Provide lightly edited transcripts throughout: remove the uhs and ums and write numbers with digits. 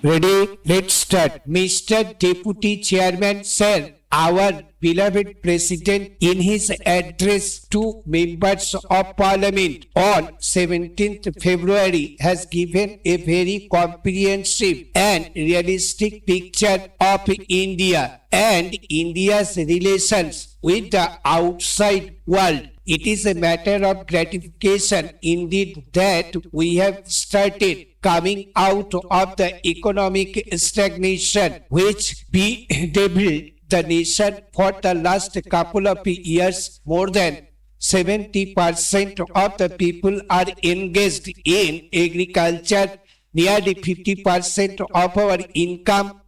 Ready? Let's start. Mr. Deputy Chairman, sir, our beloved President, in his address to members of Parliament on 17th February, has given a very comprehensive and realistic picture of India and India's relations with the outside world. It is a matter of gratification indeed that we have started coming out of the economic stagnation which bedeviled the nation for the last couple of years. More than 70% of the people are engaged in agriculture. Nearly 50% of our income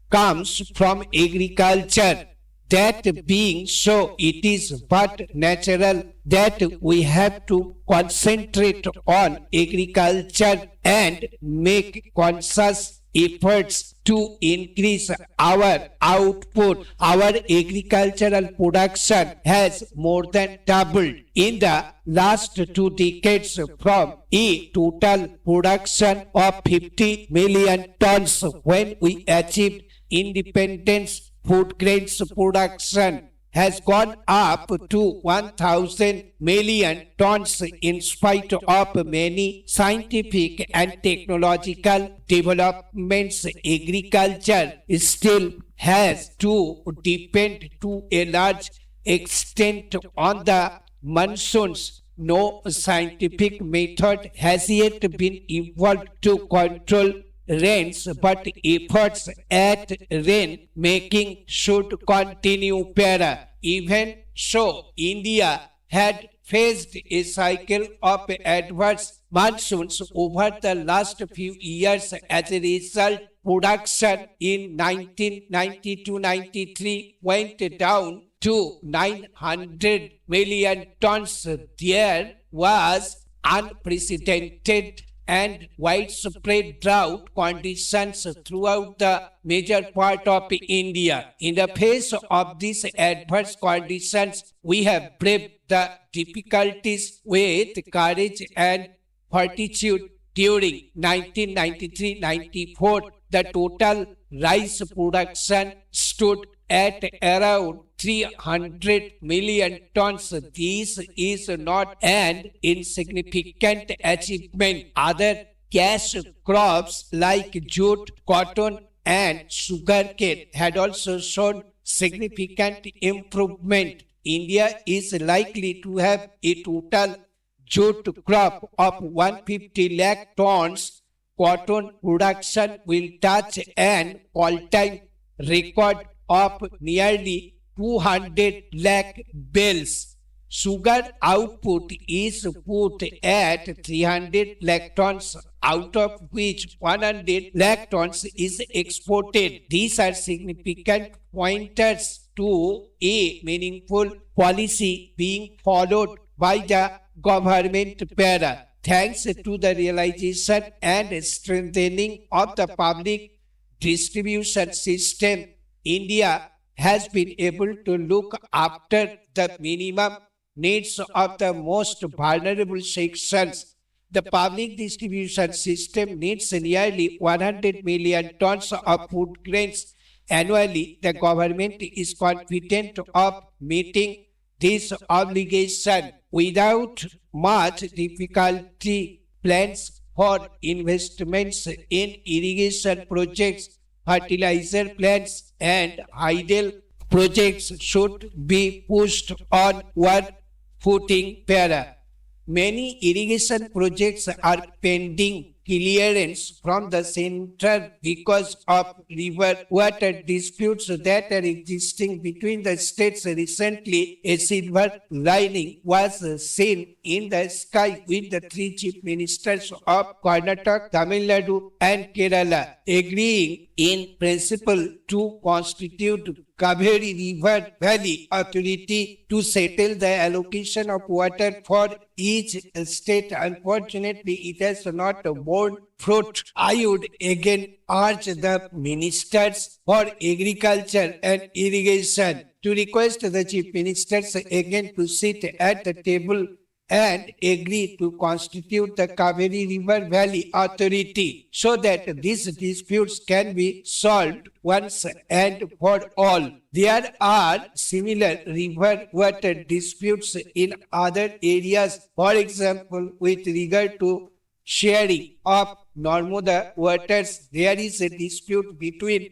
comes from agriculture. That being so, it is but natural that we have to concentrate on agriculture and make conscious efforts to increase our output. Our agricultural production has more than doubled in the last 2 decades from a total production of 50 million tons when we achieved independence. Food grains production has gone up to 1,000 million tons in spite of many scientific and technological developments. Agriculture still has to depend to a large extent on the monsoons. No scientific method has yet been evolved to control rains, but efforts at rain making should continue. Even so, India had faced a cycle of adverse monsoons over the last few years. As a result, production in 1992-93 went down to 900 million tons. There was unprecedented and widespread drought conditions throughout the major part of India. In the face of these adverse conditions, we have braved the difficulties with courage and fortitude. During 1993-94, the total rice production stood at around 300 million tons. This is not an insignificant achievement. Other cash crops like jute, cotton, and sugarcane had also shown significant improvement. India is likely to have a total jute crop of 150 lakh tons. Cotton production will touch an all-time record of nearly 200 lakh bales. Sugar output is put at 300 lakh tons, out of which 100 lakh tons is exported. These are significant pointers to a meaningful policy being followed by the government. Thanks to the realization and strengthening of the public distribution system, India has been able to look after the minimum needs of the most vulnerable sections. The public distribution system needs nearly 100 million tons of food grains annually. The government is confident of meeting this obligation without much difficulty. Plans for investments in irrigation projects, fertilizer plants, and hydel projects should be pushed on one footing. Many irrigation projects are pending clearance from the center because of river water disputes that are existing between the states. Recently, a silver lining was seen in the sky with the 3 chief ministers of Karnataka, Tamil Nadu, and Kerala agreeing in principle to constitute Kaveri River Valley Authority to settle the allocation of water for each state. Unfortunately, it has not borne fruit. I would again urge the ministers for agriculture and irrigation to request the chief ministers again to sit at the table and agreed to constitute the Kaveri River Valley Authority so that these disputes can be solved once and for all. There are similar river water disputes in other areas, for example, with regard to sharing of Narmada waters. There is a dispute between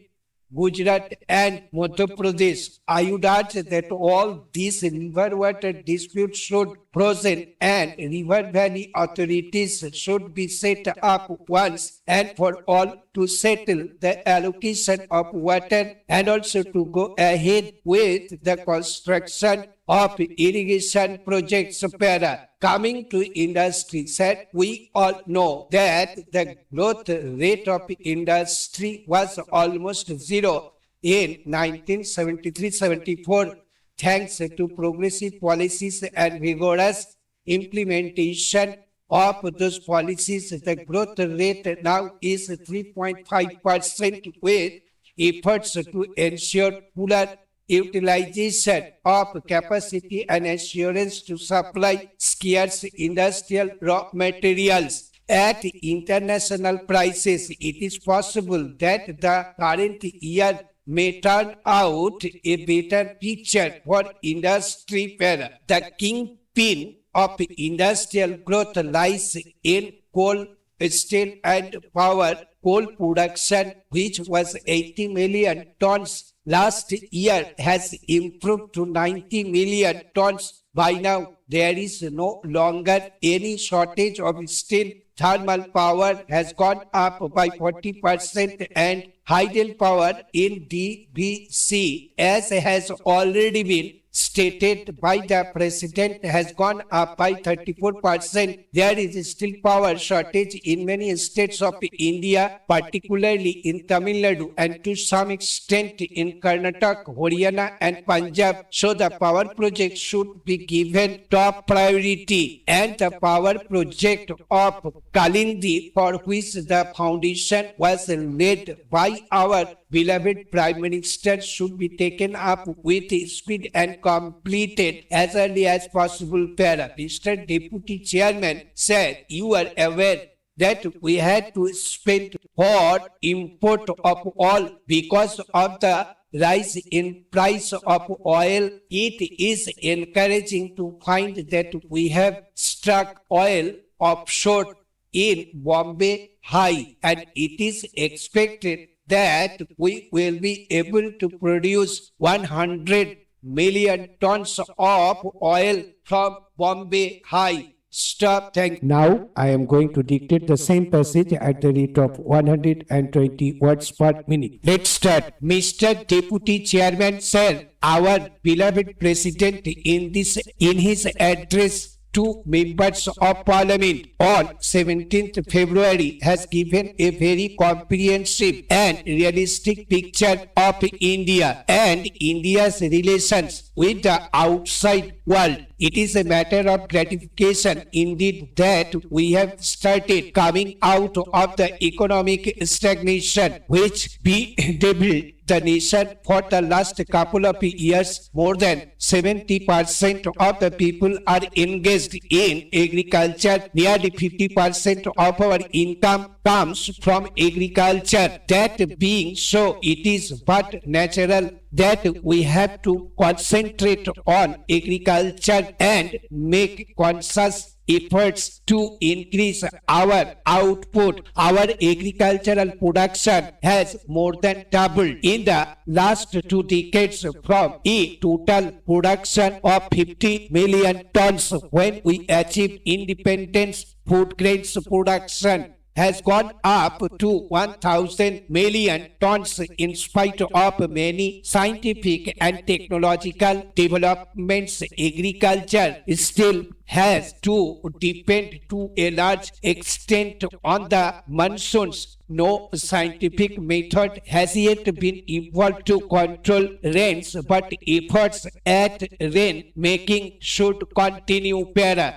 Gujarat and Madhya Pradesh. I would urge that all these river water disputes should proceed and river valley authorities should be set up once and for all to settle the allocation of water and also to go ahead with the construction of irrigation projects. Para. Coming to industry, sir, we all know that the growth rate of industry was almost zero in 1973-74 thanks to progressive policies and vigorous implementation of those policies. The growth rate now is 3.5% with efforts to ensure fuller utilization of capacity and assurance to supply scarce industrial raw materials at international prices. It is possible that the current year may turn out a better picture for industry. The kingpin of industrial growth lies in coal, steel and power. Coal production, which was 80 million tons last year, has improved to 90 million tons by now. There is no longer any shortage of steel. Thermal power has gone up by 40% and hydel power in DVC, as has already been stated by the president, has gone up by 34%. There is still power shortage in many states of India, particularly in Tamil Nadu and to some extent in Karnataka, Haryana and Punjab. So the power project should be given top priority, and the power project of Kalindi, for which the foundation was led by our beloved Prime Minister, should be taken up with speed and completed as early as possible. Mr. Deputy Chairman said, you are aware that we had to spend for import of oil because of the rise in price of oil. It is encouraging to find that we have struck oil offshore in Bombay High, and it is expected that we will be able to produce 100 million tons of oil from Bombay High. Stop. Thank you. Now I am going to dictate the same passage at the rate of 120 words per minute. Let's start. Mr. Deputy Chairman, sir, our beloved President in his address to members of Parliament on 17th February has given a very comprehensive and realistic picture of India and India's relations with the outside world. It is a matter of gratification indeed that we have started coming out of the economic stagnation which bedeviled the nation for the last couple of years. More than 70% of the people are engaged in agriculture. Nearly 50% of our income comes from agriculture. That being so, it is but natural that we have to concentrate on agriculture and make conscious efforts to increase our output. Our agricultural production has more than doubled in the last 2 decades from a total production of 50 million tons when we achieved independence. Food grains production has gone up to 1,000 million tons in spite of many scientific and technological developments. Agriculture still has to depend to a large extent on the monsoons. No scientific method has yet been evolved to control rains, but efforts at rain making should continue.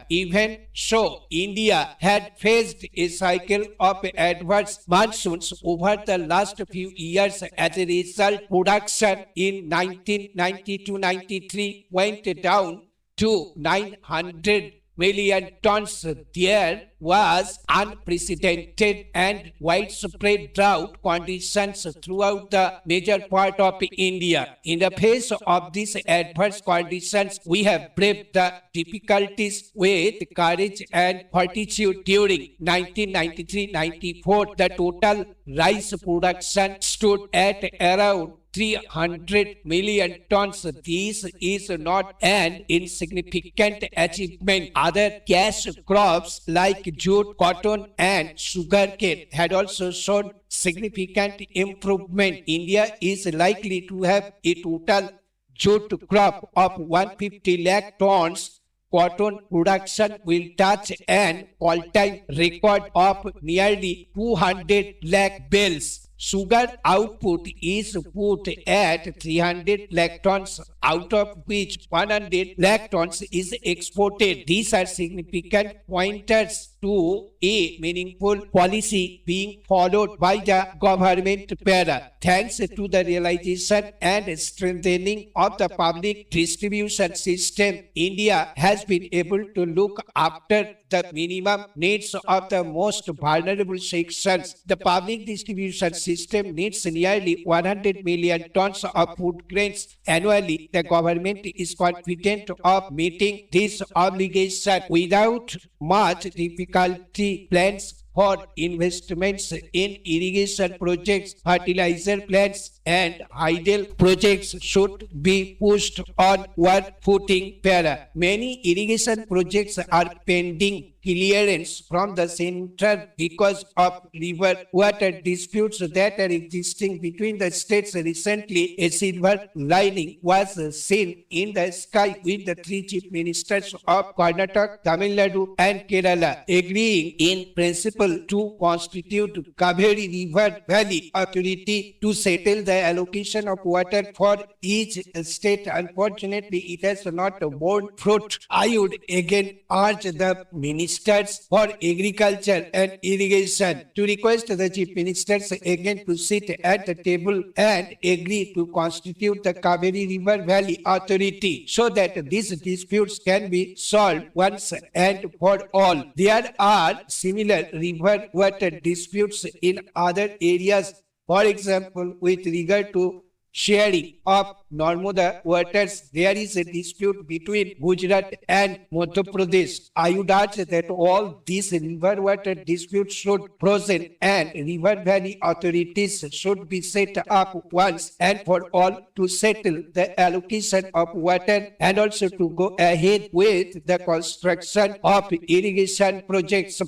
Even so, India had faced a cycle of adverse monsoons over the last few years. As a result, production in 1990-93 went down to 900 million tons. There was unprecedented and widespread drought conditions throughout the major part of India. In the face of these adverse conditions, we have braved the difficulties with courage and fortitude. During 1993-94, the total rice production stood at around 300 million tons. This is not an insignificant achievement. Other cash crops like jute, cotton, and sugarcane had also shown significant improvement. India is likely to have a total jute crop of 150 lakh tons. Cotton production will touch an all-time record of nearly 200 lakh bales. Sugar output is put at 300 lakh tons, out of which 100 lakh tons is exported. These are significant pointers to a meaningful policy being followed by the government. Thanks to the realization and strengthening of the public distribution system, India has been able to look after the minimum needs of the most vulnerable sections. The public distribution system needs nearly 100 million tons of food grains annually. The government is confident of meeting this obligation without much difficulty. Plans for investments in irrigation projects, fertilizer plants, and hydel projects should be pushed on one footing. Many irrigation projects are pending clearance from the center because of river water disputes that are existing between the states. Recently, a silver lining was seen in the sky with the three chief ministers of Karnataka, Tamil Nadu, and Kerala agreeing in principle to constitute Kaveri River Valley Authority to settle the allocation of water for each state. Unfortunately, it has not borne fruit. I would again urge the ministers for agriculture and irrigation to request the chief ministers again to sit at the table and agree to constitute the Kaveri River Valley Authority so that these disputes can be solved once and for all. There are similar river water disputes in other areas. For example, with regard to sharing of Narmada waters, there is a dispute between Gujarat and Madhya Pradesh. I would urge that all these river water disputes should proceed and river valley authorities should be set up once and for all to settle the allocation of water and also to go ahead with the construction of irrigation projects.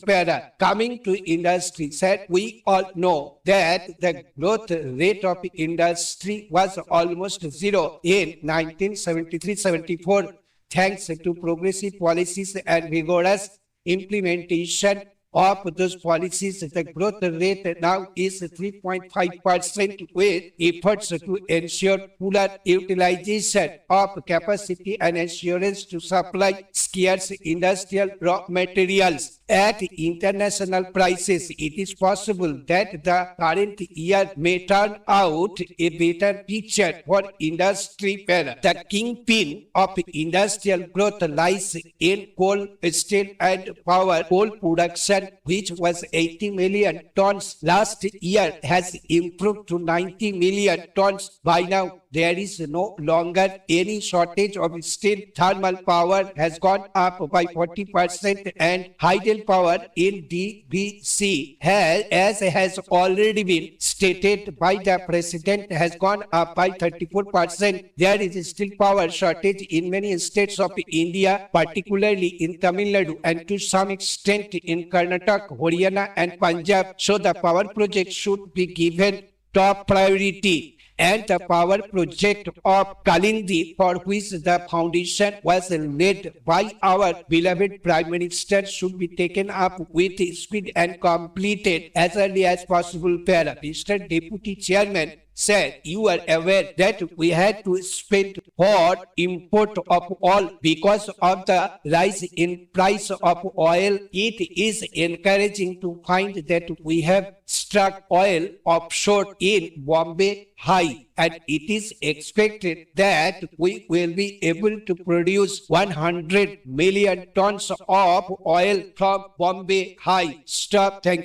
Coming to industry, sir, we all know that the growth rate of industry was almost zero in 1973-74 thanks to progressive policies and vigorous implementation of those policies. The growth rate now is 3.5% with efforts to ensure fuller utilization of capacity and assurance to supply scarce industrial raw materials at international prices. It is possible that the current year may turn out a better picture for industry. The kingpin of industrial growth lies in coal, steel, and power. Coal production, which was 80 million tons last year, has improved to 90 million tons by now. There is no longer any shortage of steel. Thermal power has gone up by 40% and hydel power in DBC has already been stated by the president, has gone up by 34%. There is still power shortage in many states of India, particularly in Tamil Nadu and to some extent in Karnataka, Haryana, and Punjab. So the power project should be given top priority. And the power project of Kalindi, for which the foundation was laid by our beloved Prime Minister, should be taken up with speed and completed as early as possible. Mr. Deputy Chairman, said, you are aware that we had to spend for import of oil because of the rise in price of oil. It is encouraging to find that we have struck oil offshore in Bombay high, and it is expected that we will be able to produce 100 million tons of oil from Bombay high. Stop. Thank